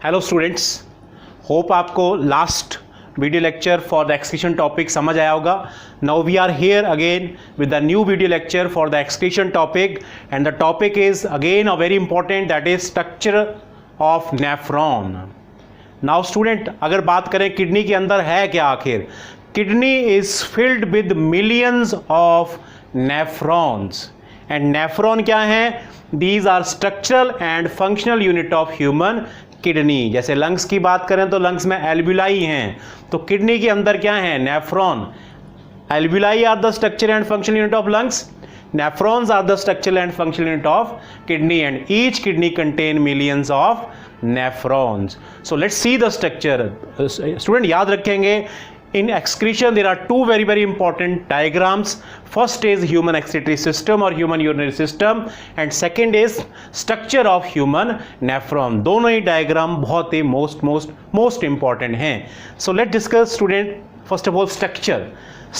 Hello students, hope आपको last video lecture for the excretion topic समझ आया होगा. Now we are here again with the new video lecture for the excretion topic and the topic is again a very important, that is structure of nephron. Now student, अगर बात करें kidney के अंदर है क्या आखिर, kidney is filled with millions of nephrons. And nephron क्या है? These are structural and functional unit of human kidney. जैसे लंग्स की बात करें तो लंग्स में एल्ब्यूलाई हैं, तो किडनी के अंदर क्या है? नेफ्रॉन. एल्ब्यूलाई are the structure and functional unit of lungs, nephrons are the structural and functional unit of kidney, and each kidney contain millions of nephrons. So let's see the structure. Student याद रखेंगे, in excretion there are two very important diagrams. First is human excretory system or human urinary system, and second is structure of human nephron. दोनों ही diagram बहुत ही most important हैं. So let's discuss student first of all structure.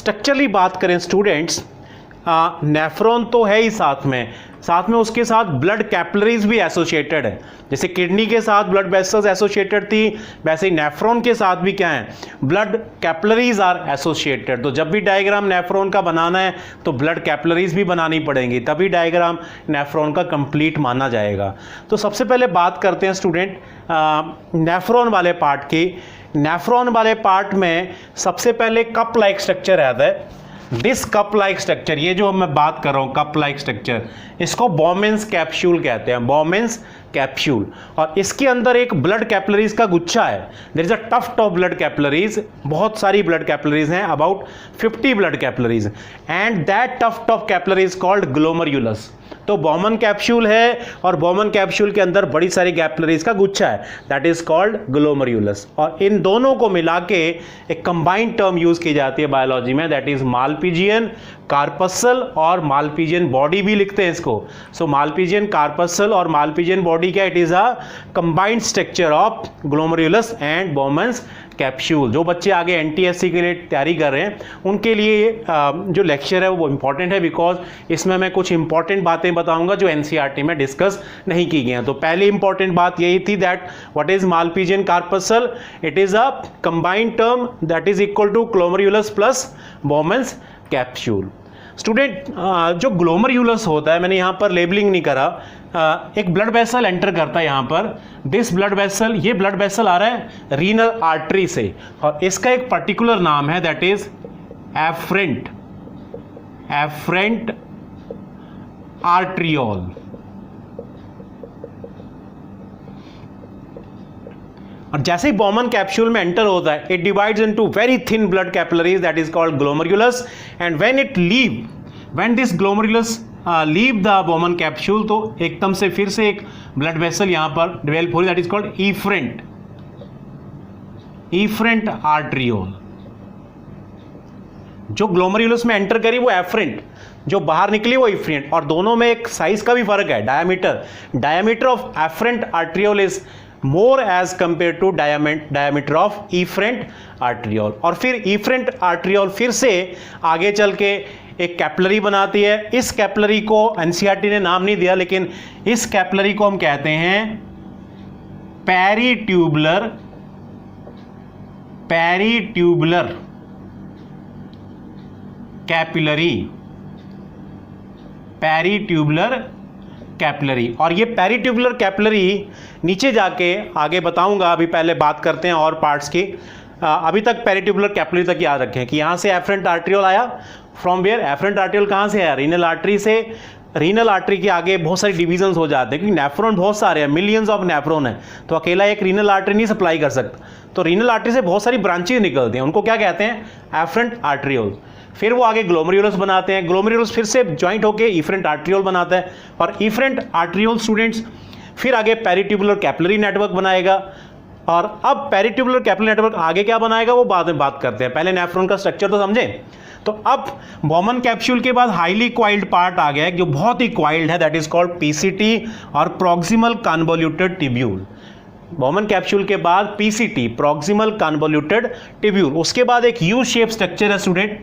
Structurally बात करें students, nephron तो है ही साथ में उसके साथ ब्लड कैपिलरीज भी एसोसिएटेड है. जैसे किडनी के साथ ब्लड वेसल्स एसोसिएटेड थी, वैसे ही नेफ्रॉन के साथ भी क्या है? Blood capillaries are associated. तो जब भी डायग्राम नेफ्रॉन का बनाना है तो ब्लड कैपिलरीज भी बनानी पड़ेंगी, तभी डायग्राम नेफ्रॉन का कंप्लीट माना जाएगा. तो सबसे पहले बात करते हैं स्टूडेंट नेफ्रॉन वाले पार्ट की. नेफ्रॉन वाले पार्ट में सबसे पहले कप लाइक स्ट्रक्चर आता है. दिस कप लाइक स्ट्रक्चर, ये जो मैं बात कर रहा हूँ कप लाइक स्ट्रक्चर, इसको बॉमेंस कैप्सूल कहते हैं. Bowman's capsule. और इसके अंदर एक ब्लड कैपिलरीज का गुच्छा है. There is a tuft of blood capillaries. बहुत सारी ब्लड कैपिलरीज हैं, about 50 blood capillaries, and that tuft of capillaries called glomerulus. तो बॉमन कैप्सूल है और बॉमन कैप्सूल के अंदर बड़ी सारी कैपिलरीज का गुच्छा है, दैट इज कॉल्ड ग्लोमेरुलस. और इन दोनों को मिला के एक कंबाइंड टर्म यूज की जाती है बायोलॉजी में, दैट इज मालपीजियन कार्पसल और मालपीजियन बॉडी भी लिखते हैं इसको. सो मालपीजियन कार्पसल और मालपीजियन बॉडी क्या? It is a combined structure of glomerulus and Bowman's capsule. जो बच्चे आगे एनटीएससी के लिए तैयारी कर रहे हैं उनके लिए जो लेक्चर है वो इंपॉर्टेंट है, बिकॉज इसमें मैं कुछ इंपॉर्टेंट बातें बताऊंगा जो एनसीईआरटी में डिस्कस नहीं की गई हैं. तो पहली इंपॉर्टेंट बात यही थी that what is Malpighian corpuscle. It is a combined term that is equal to glomerulus plus Bowman's capsule. Student जो ग्लोमेरुलस होता है, मैंने यहाँ पर लेबलिंग नहीं करा, एक ब्लड वेसल एंटर करता है यहाँ पर. दिस ब्लड वेसल, ये ब्लड वेसल आ रहा है रीनल आर्टरी से, और इसका एक पर्टिकुलर नाम है दैट इज एफरेंट आर्ट्रियोल. और जैसे ही बॉमन कैप्सूल में एंटर होता है, it divides into very thin blood capillaries that is called glomerulus, and when this glomerulus leave the Bowman capsule, तो एकदम से फिर से एक ब्लड वेसल यहां पर डेवलप हो रही, that is called efferent arteriole. जो ग्लोमेरुलस में एंटर करी वो एफरेंट, जो बाहर निकली वो इफरेंट, और दोनों में एक साइज का भी फर्क है. Diameter of afferent arteriole is more as compare to diameter of efferent arteriole. और फिर इफरेंट आर्ट्रियोल फिर से आगे चल के एक कैपिलरी बनाती है. इस कैपिलरी को एनसीईआरटी ने नाम नहीं दिया, लेकिन इस कैपिलरी को हम कहते हैं पेरीट्यूबुलर कैपिलरी. और ये पेरीट्यूबुलर कैपिलरी नीचे जाके आगे बताऊंगा, अभी पहले बात करते हैं और पार्ट्स की. अभी तक पेरीट्यूबुलर कैपिलरी तक याद रखें कि यहां से एफरेंट आर्ट्रियोल आया. From where? एफरेंट आर्ट्रियोल कहां से आया? रीनल आर्टरी से. रीनल आर्टरी के आगे बहुत सारी डिविजन्स हो जाते हैं, क्योंकि नेफ्रॉन बहुत सारे हैं, मिलियंस ऑफ नेफ्रॉन है, तो अकेला एक रीनल आर्टरी नहीं सप्लाई कर सकता. तो रीनल आर्टरी से बहुत सारी ब्रांचेज निकलती हैं, उनको क्या कहते हैं? Afferent arteriole. फिर वो आगे ग्लोमेरुलस बनाते हैं, ग्लोमेरुलस फिर से ज्वाइंट होकर इफरेंट आर्ट्रियोल बनाता है, और इफरेंट आर्ट्रियोल स्टूडेंट्स फिर आगे पेरीट्यूबुलर कैपिलरी नेटवर्क बनाएगा. और अब पेरीट्यूबुलर कैपिलरी नेटवर्क आगे क्या बनाएगा वो बाद में बात करते हैं, पहले नेफ्रॉन का स्ट्रक्चर तो समझें. तो अब बॉमन कैप्सूल के बाद हाईली क्वाइल्ड पार्ट आ गया है, जो बहुत ही क्वाइल्ड है, दैट इज कॉल्ड पीसीटी और proximal convoluted tubule. Bowman capsule के बाद पीसीटी, प्रॉक्सिमल कन्वोल्यूटेड ट्यूब्यूल. उसके बाद एक यू शेप स्ट्रक्चर है student,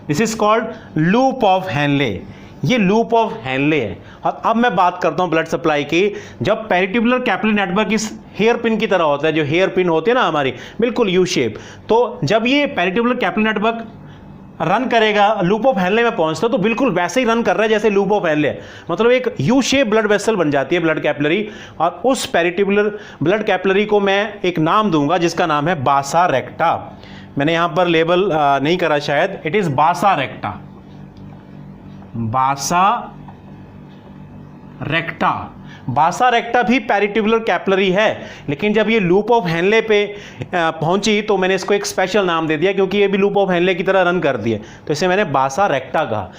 this is called loop of Henle. ये लूप ऑफ हेनले है। और अब मैं बात करता हूं ब्लड सप्लाई की। जब पेरिट्यूबुलर कैपिलरी नेटवर्क इस हेयर पिन की तरह होता है, जो हेयर पिन होते हैं ना हमारी, बिल्कुल यू शेप, तो जब ये पेरिट्यूबुलर कैपिलरी नेटवर्क रन करेगा, लूप ऑफ हेनले में पहुंचता है, तो बिल्कुल वैसे ही रन कर रहा है जैसे लूप ऑफ हेनले, मतलब एक यू शेप ब्लड वेसल बन जाती है ब्लड कैपिलरी। और उस पेरिट्यूबुलर ब्लड कैपिलरी को मैं एक नाम दूंगा जिसका नाम है बासा रेक्टा। मैंने यहां पर लेबल नहीं करा शायद, इट इज बासा रेक्टा, बासा रेक्टा। बासा रेक्टा भी पेरिट्यूबुलर कैपिलरी है, लेकिन जब ये लूप ऑफ हेनले पे पहुंची तो मैंने इसको एक स्पेशल नाम दे दिया, क्योंकि ये भी लूप ऑफ हेनले की तरह रन कर दिए, तो इसे मैंने बासा रेक्टा कहा।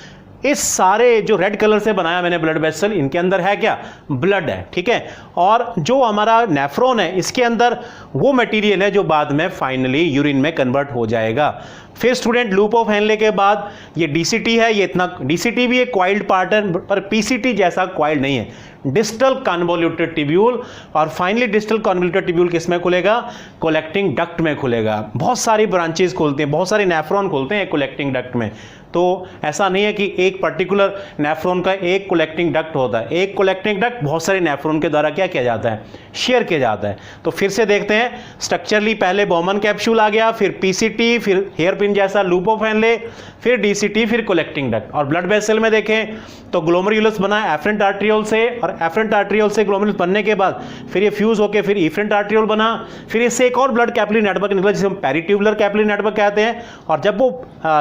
इस सारे जो रेड कलर से बनाया मैंने ब्लड वेसल, इनके अंदर है क्या? ब्लड है, ठीक है। और जो हमारा नेफ्रॉन है, इसके अंदर वो मटेरियल है जो बाद में फाइनली यूरिन में कन्वर्ट हो जाएगा। फिर स्टूडेंट, लूप ऑफ हेनले के बाद ये डीसीटी है, ये इतना, डीसीटी भी एक क्वाइल्ड पार्ट है, पर पीसीटी जैसा क्वाइल्ड नहीं है, डिस्टल कन्वोल्यूटेड ट्यूब्यूल। और फाइनली डिस्टल कन्वोल्यूटेड ट्यूब्यूल किस में खुलेगा? कलेक्टिंग डक्ट में खुलेगा। बहुत सारी ब्रांचेस खुलते हैं, बहुत सारे नेफ्रॉन खुलते हैं कलेक्टिंग डक्ट में। तो ऐसा नहीं है कि एक पर्टिकुलर नेफ्रॉन का एक कलेक्टिंग डक्ट होता है, एक कलेक्टिंग डक्ट बहुत सारे नेफ्रॉन के द्वारा क्या किया जाता है? शेयर किया जाता है। तो फिर से देखते हैं, स्ट्रक्चरली पहले बॉमन कैप्सूल आ गया, फिर पीसीटी, फिर हेयर पिन जैसा लूप ऑफ हेनले, फिर डीसीटी, फिर कलेक्टिंग डक्ट। और ब्लड वेसल में देखें तो ग्लोमेरुलस बना एफरेंट आर्ट्रियोल से, और एफरेंट आर्ट्रियोल से ग्लोमेरुलस बनने के बाद फिर ये फ्यूज होकर फिर इफरेंट आर्ट्रियोल बना, फिर इससे एक और ब्लड कैपिलरी नेटवर्क निकला जिसे हम पेरिट्यूबुलर कैपिलरी नेटवर्क कहते हैं। और जब वो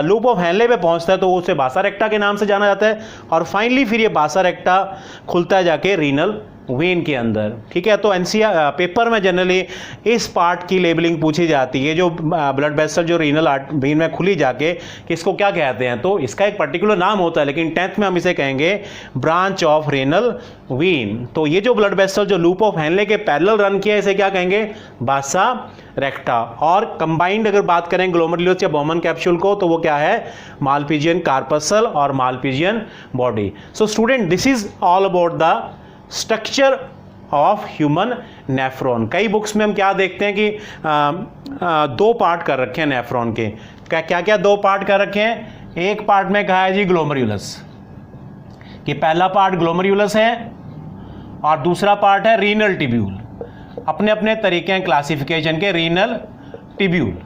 लूप ऑफ हेनले पे पहुंचता है तो उसे बासा रेक्टा के नाम से जाना जाता है। और फाइनली फिर ये बासा रेक्टा खुलता है जाके रीनल वेन के अंदर, ठीक है। तो एनसीआर पेपर में जनरली इस पार्ट की लेबलिंग पूछी जाती है, जो ब्लड वेसल जो रीनल वेन में खुली जाके, कि इसको क्या कहते हैं, तो इसका एक पर्टिकुलर नाम होता है, लेकिन 10th में हम इसे कहेंगे ब्रांच ऑफ रीनल वेन। तो ये जो ब्लड वेसल जो लूप ऑफ हेनले के पैरेलल रन किया, इसे क्या कहेंगे? बासा रेक्टा। और कंबाइंड अगर बात करें ग्लोमेरुलस या बॉमन कैप्सूल को, तो वो क्या है? मालपीजियन कार्पसल और Malpighian body. So student, this is all about the structure of human nephron. कई बुक्स में हम क्या देखते हैं कि दो पार्ट कर रखे हैं नेफ्रॉन के। क्या क्या दो पार्ट कर रखे हैं? एक पार्ट में कहा है जी ग्लोमेरुलस, कि पहला पार्ट ग्लोमेरुलस है और दूसरा पार्ट है रीनल ट्यूब्यूल। अपने अपने तरीके हैं क्लासिफिकेशन के रीनल ट्यूब्यूल।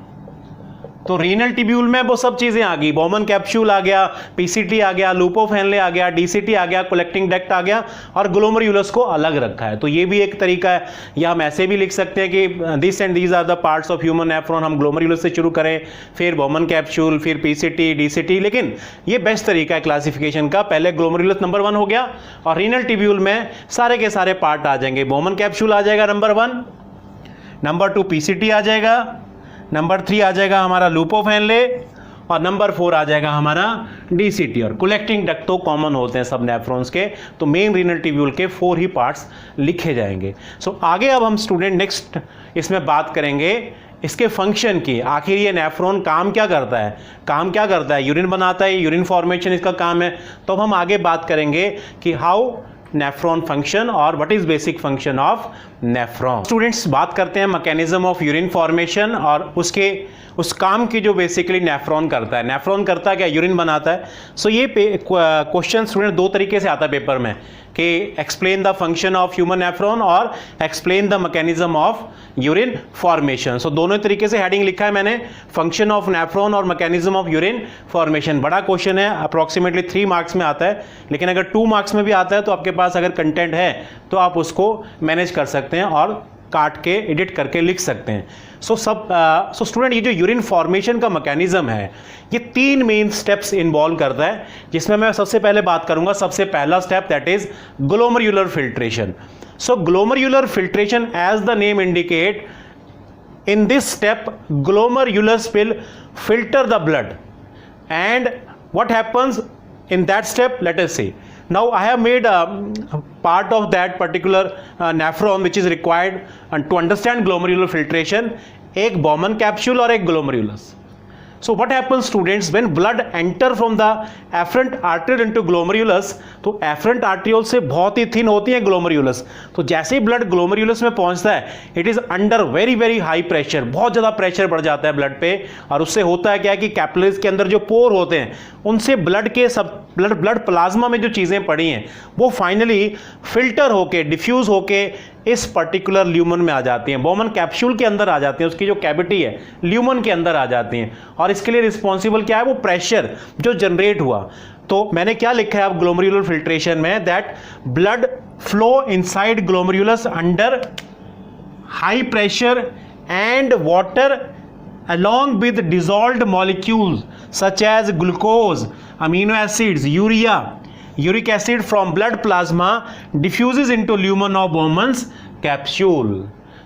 तो रीनल ट्यूब्यूल में वो सब चीजें आ गई, बॉमन कैप्सूल आ गया, पीसीटी आ गया, लूप ऑफ हेनले आ गया, डीसीटी आ गया, कलेक्टिंग डक्ट आ गया, और ग्लोमेरुलस को अलग रखा है। तो ये भी एक तरीका है, या हम ऐसे भी लिख सकते हैं कि this and these are the parts of human nephron. हम ग्लोमेरुलस से शुरू करें, फिर बॉमन कैप्सूल, फिर पीसीटी, डीसीटी, लेकिन ये बेस्ट तरीका है क्लासिफिकेशन का। पहले ग्लोमेरुलस नंबर 1 हो गया, और रीनल ट्यूब्यूल में सारे के सारे पार्ट आ जाएंगे। बॉमन कैप्सूल आ जाएगा नंबर 1, नंबर 2 पीसीटी आ जाएगा, नंबर 3 आ जाएगा हमारा लूप ऑफ हेनले, और नंबर 4 आ जाएगा हमारा डीसीटी। और कलेक्टिंग डक्ट तो कॉमन होते हैं सब नेफ्रॉन्स के, तो मेन रीनल ट्यूब्यूल के 4 ही पार्ट्स लिखे जाएंगे। सो आगे अब हम स्टूडेंट नेक्स्ट इसमें बात करेंगे इसके फंक्शन की। आखिर ये नेफ्रॉन काम क्या करता है? काम क्या करता है? यूरिन बनाता है, यूरिन फॉर्मेशन इसका काम है। तो अब हम आगे बात करेंगे कि हाउ नेफ्रॉन फंक्शन और what is basic function of nephron. Students, बात करते हैं मैकेनिज्म ऑफ यूरिन फॉर्मेशन और उस काम की जो बेसिकली नेफ्रॉन करता है। नेफ्रॉन करता है क्या? यूरिन बनाता है। सो ये क्वेश्चन स्टूडेंट दो तरीके से आता है पेपर में, कि explain the function of human nephron और explain the mechanism of urine formation. So दोनों तरीके से हेडिंग लिखा है मैंने, फंक्शन ऑफ नेफ्रॉन और मैकेनिज्म ऑफ यूरिन फॉर्मेशन। बड़ा क्वेश्चन है, अप्रॉक्सीमेटली 3 मार्क्स में आता है, लेकिन अगर 2 मार्क्स में भी आता है तो आपके पास अगर कंटेंट है तो आप उसको मैनेज कर सकते हैं और काट के एडिट करके लिख सकते हैं। सो स्टूडेंट, ये जो यूरिन फॉर्मेशन का मैकेनिज्म है, ये 3 मेन स्टेप्स इन्वॉल्व करता है, जिसमें मैं सबसे पहले बात करूंगा। सबसे पहला step that is glomerular filtration. So glomerular filtration, as the name indicate, in this step glomerulus will filter the blood, and what happens in that step, let us see. Now I have made a part of that particular nephron which is required to understand glomerular filtration, एक Bowman capsule और एक glomerulus. So what happens students when blood enter from the afferent arteriole into glomerulus, तो afferent arteriole से बहुत ही thin होती है glomerulus, तो जैसे ही blood glomerulus में पहुंचता है it is under very very high pressure, बहुत ज़्यादा प्रेशर बढ़ जाता है ब्लड पे, और उससे होता है क्या कि कैपिलरीज के अंदर जो पोर होते हैं उनसे ब्लड के सब ब्लड प्लाज्मा में जो चीज़ें पड़ी हैं वो फाइनली फिल्टर होके डिफ्यूज होके इस पर्टिकुलर ल्यूमन में आ जाती हैं, बोमन कैप्सूल के अंदर आ जाती हैं, उसकी जो कैविटी है ल्यूमन के अंदर आ जाती हैं, और इसके लिए रिस्पॉन्सिबल क्या है, वो प्रेशर जो जनरेट हुआ। तो मैंने क्या लिखा है अब ग्लोमेरुलर फिल्ट्रेशन में, that blood flow inside glomerulus under high pressure and water along with dissolved molecules such as glucose, amino acids, urea, uric acid from blood plasma diffuses into lumen of Bowman's capsule.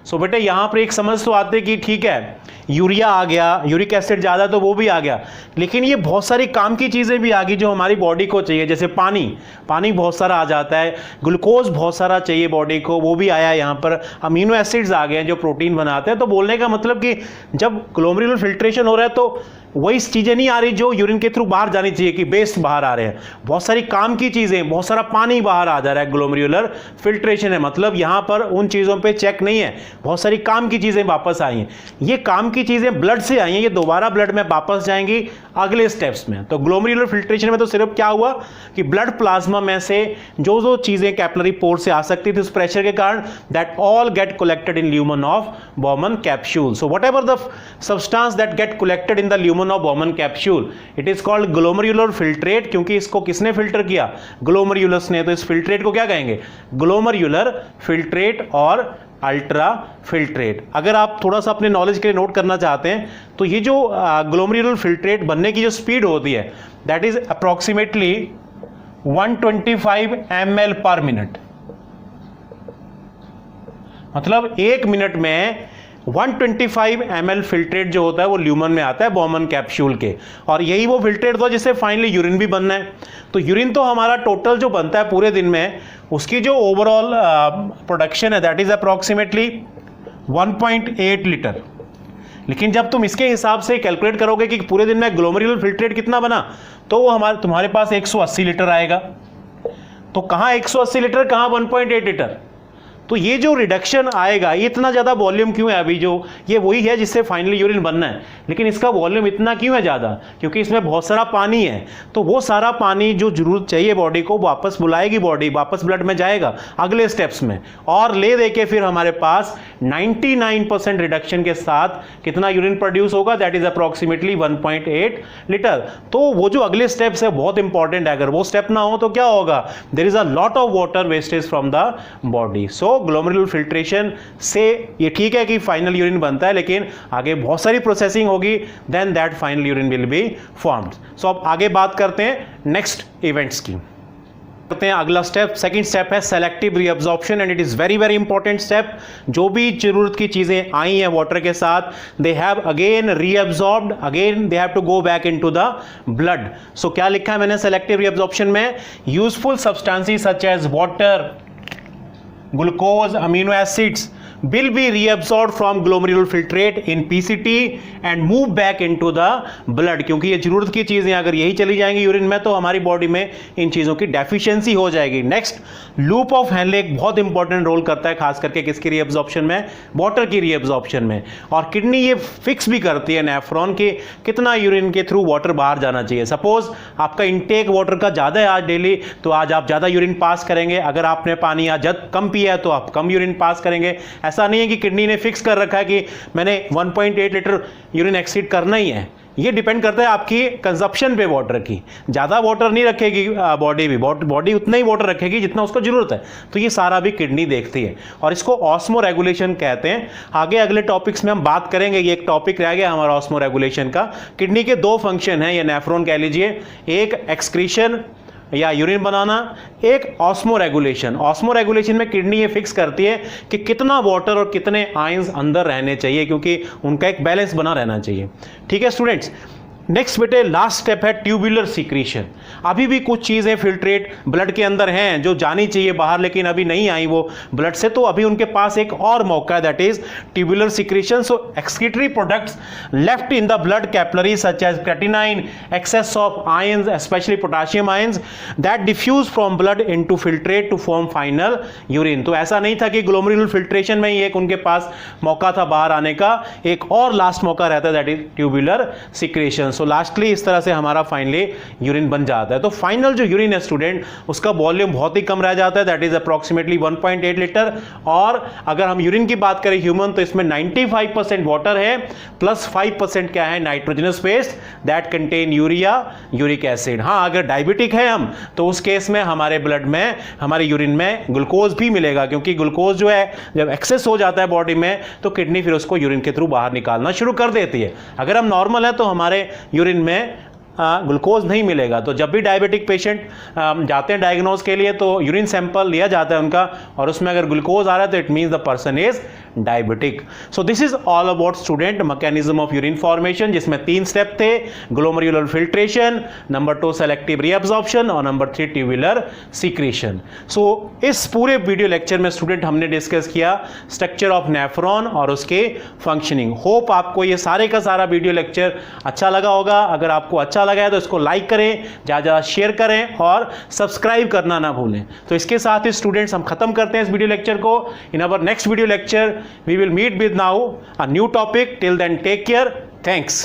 सो बेटे यहाँ पर एक समझ तो आते कि ठीक है यूरिया आ गया, यूरिक एसिड ज़्यादा तो वो भी आ गया, लेकिन ये बहुत सारी काम की चीज़ें भी आ गई जो हमारी बॉडी को चाहिए, जैसे पानी बहुत सारा आ जाता है, ग्लूकोज बहुत सारा चाहिए बॉडी को, वो भी आया यहाँ पर, अमीनो एसिड्स आ गए हैं जो प्रोटीन बनाते हैं। तो बोलने का मतलब कि जब ग्लोमेरुलर फिल्ट्रेशन हो रहा है तो वही चीज़ें नहीं आ रही जो यूरिन के थ्रू बाहर जानी चाहिए कि वेस्ट बाहर आ रहे हैं, बहुत सारी काम की चीज़ें, बहुत सारा पानी बाहर आ जा रहा है, ग्लोमेरुलर फिल्ट्रेशन है। मतलब यहाँ पर उन चीज़ों पे चेक नहीं है, बहुत सारी काम की चीज़ें वापस आई हैं, ये काम की चीज़ें ब्लड से आई हैं, ये दोबारा ब्लड में वापस जाएंगी अगले स्टेप्स में। तो ग्लोमेरुलर फिल्ट्रेशन में तो सिर्फ क्या हुआ कि ब्लड प्लाज्मा में से जो जो चीज़ें कैपिलरी पोर से आ सकती थी उस प्रेशर के कारण, that all get collected in lumen of Bowman capsule. So what ever the substance that get collected in the lumen of Bowman capsule, it is called glomerular filtrate, क्योंकि इसको किसने फिल्टर किया, ग्लोमेरुलस ने। तो इस filtrate को क्या कहेंगे, ग्लोमेरुलर फिल्ट्रेट और अल्ट्रा फिल्ट्रेट। अगर आप थोड़ा सा अपने नॉलेज के लिए नोट करना चाहते हैं तो ये जो ग्लोमेरुलर फिल्ट्रेट बनने की जो स्पीड होती है दैट इज अप्रोक्सीमेटली 125 ml पर मिनट, मतलब 1 मिनट में 125 ml फिल्ट्रेट जो होता है वो ल्यूमन में आता है बॉमन कैप्सूल के, और यही वो फिल्ट्रेट होता है जिससे फाइनली यूरिन भी बनना है। तो यूरिन तो हमारा टोटल जो बनता है पूरे दिन में उसकी जो ओवरऑल प्रोडक्शन है दैट इज अप्रॉक्सीमेटली 1.8 लीटर, लेकिन जब तुम इसके हिसाब से कैलकुलेट करोगे कि पूरे दिन में ग्लोमेरुलर फिल्ट्रेट कितना बना तो वो तुम्हारे पास 180 लीटर आएगा। तो कहाँ 180 लीटर, कहाँ 1.8 लीटर, तो ये जो रिडक्शन आएगा ये इतना ज़्यादा वॉल्यूम क्यों है, अभी जो ये वही है जिससे फाइनली यूरिन बनना है, लेकिन इसका वॉल्यूम इतना क्यों है ज़्यादा, क्योंकि इसमें बहुत सारा पानी है। तो वो सारा पानी जो जरूरत चाहिए बॉडी को वापस बुलाएगी, बॉडी वापस ब्लड में जाएगा अगले स्टेप्स में, और ले दे के फिर हमारे पास 99% रिडक्शन के साथ कितना यूरिन प्रोड्यूस होगा, दैट इज अप्रॉक्सीमेटली 1.8 लीटर। तो वो जो अगले स्टेप्स है बहुत इंपॉर्टेंट है, अगर वो स्टेप ना हो तो क्या होगा, there is a lot of water wastage from the body. So glomerular filtration से ये ठीक है कि फाइनल यूरिन बनता है, लेकिन आगे बहुत सारी प्रोसेसिंग होगी, then that final urine will be formed. So अब आगे बात करते हैं नेक्स्ट इवेंट्स की। करते हैं अगला स्टेप, सेकंड स्टेप है selective reabsorption, and it is very very important step. जो भी जरूरत की चीजें आई हैं वाटर के साथ, they have again reabsorbed, again they have to go back into the blood. So क्या लिखा है मैंने सेलेक्टिव रीअब्जॉर्प्शन में, useful substances such as water, glucose, amino acids will be reabsorbed from glomerular filtrate in PCT and move back into the blood, क्योंकि ये जरूरत की चीज़ें अगर यही चली जाएंगी यूरिन में तो हमारी बॉडी में इन चीज़ों की डेफिशिएंसी हो जाएगी। नेक्स्ट, लूप ऑफ हेनले एक बहुत इंपॉर्टेंट रोल करता है, खास करके किसकी रीअब्जॉर्प्शन में, वाटर की रीअब्जॉर्प्शन में, और किडनी ये फिक्स भी करती है नेफ्रॉन के कितना यूरिन के थ्रू वाटर बाहर जाना चाहिए। सपोज आपका इंटेक वाटर का ज़्यादा है आज डेली, तो आज आप ज़्यादा यूरिन पास करेंगे, अगर आपने पानी आज कम पिया है तो आप कम यूरिन पास करेंगे। ऐसा नहीं है कि किडनी ने फिक्स कर रखा है कि मैंने 1.8 लीटर यूरिन एक्सीड करना ही है, ये डिपेंड करता है आपकी कंजप्शन पे वाटर की। ज़्यादा वाटर नहीं रखेगी बॉडी भी, बॉडी उतना ही वाटर रखेगी जितना उसको जरूरत है, तो ये सारा भी किडनी देखती है, और इसको ऑस्मो रेगुलेशन कहते हैं। आगे अगले टॉपिक्स में हम बात करेंगे, ये एक टॉपिक रह गया हमारा ऑस्मो रेगुलेशन का। किडनी के 2 फंक्शन हैं, ये नेफ्रॉन कह लीजिए, एक एक्सक्रीशन या यूरिन बनाना, एक ऑस्मो रेगुलेशन। ऑस्मो रेगुलेशन में किडनी ये फिक्स करती है कि कितना वाटर और कितने आयंस अंदर रहने चाहिए, क्योंकि उनका एक बैलेंस बना रहना चाहिए। ठीक है स्टूडेंट्स, नेक्स्ट बेटे लास्ट स्टेप है ट्यूबुलर सीक्रेशन। अभी भी कुछ चीज़ें फिल्ट्रेट ब्लड के अंदर हैं जो जानी चाहिए बाहर, लेकिन अभी नहीं आई वो ब्लड से, तो अभी उनके पास एक और मौका है, that is tubular secretion. So excretory products left in the blood capillary such as creatinine, excess of ions specially potassium ions that diffuse from blood into filtrate to form final urine. तो ऐसा नहीं था कि glomerular filtration में ही एक उनके पास मौका था बाहर आने का, एक और लास्ट मौका रहता है, that is tubular secretion. So lastly इस तरह से हमारा फाइनली यूरिन बन जाता है। तो फाइनल जो यूरिन है स्टूडेंट, उसका वॉल्यूम बहुत ही कम रह जाता है, दैट इज अप्रोक्सीमेटली 1.8 लीटर। और अगर हम यूरिन की बात करें ह्यूमन, तो इसमें 95% वाटर है प्लस 5% क्या है, nitrogenous waste that contain urea, uric acid. हाँ, अगर डायबिटिक है हम, तो उस केस में हमारे ब्लड में, हमारे यूरिन में ग्लूकोज भी मिलेगा, क्योंकि ग्लूकोज जो है जब एक्सेस हो जाता है बॉडी में, तो किडनी फिर उसको यूरिन के थ्रू बाहर निकालना शुरू कर देती है। अगर हम नॉर्मल है तो हमारे यूरिन में ग्लूकोज नहीं मिलेगा। तो जब भी डायबिटिक पेशेंट जाते हैं डायग्नोज के लिए, तो यूरिन सैंपल लिया जाता है उनका, और उसमें अगर ग्लूकोज आ रहा है तो it means the person is diabetic. So this is all about student mechanism of urine formation, जिसमें 3 स्टेप थे, glomerular filtration, number 2 selective reabsorption, और नंबर 3 ट्यूबुलर सीक्रेशन। सो इस पूरे वीडियो लेक्चर में स्टूडेंट हमने डिस्कस किया स्ट्रक्चर ऑफ नेफ्रॉन और उसके फंक्शनिंग। होप आपको ये सारे का सारा वीडियो लेक्चर अच्छा लगा होगा। अगर आपको अच्छा लगा है तो इसको लाइक करें, ज़्यादा शेयर करें और सब्सक्राइब करना ना भूलें। तो इसके साथ ही स्टूडेंट्स हम खत्म करते हैं इस वीडियो लेक्चर को। In our next video lecture we will meet with now a new topic. Till then, take care. Thanks.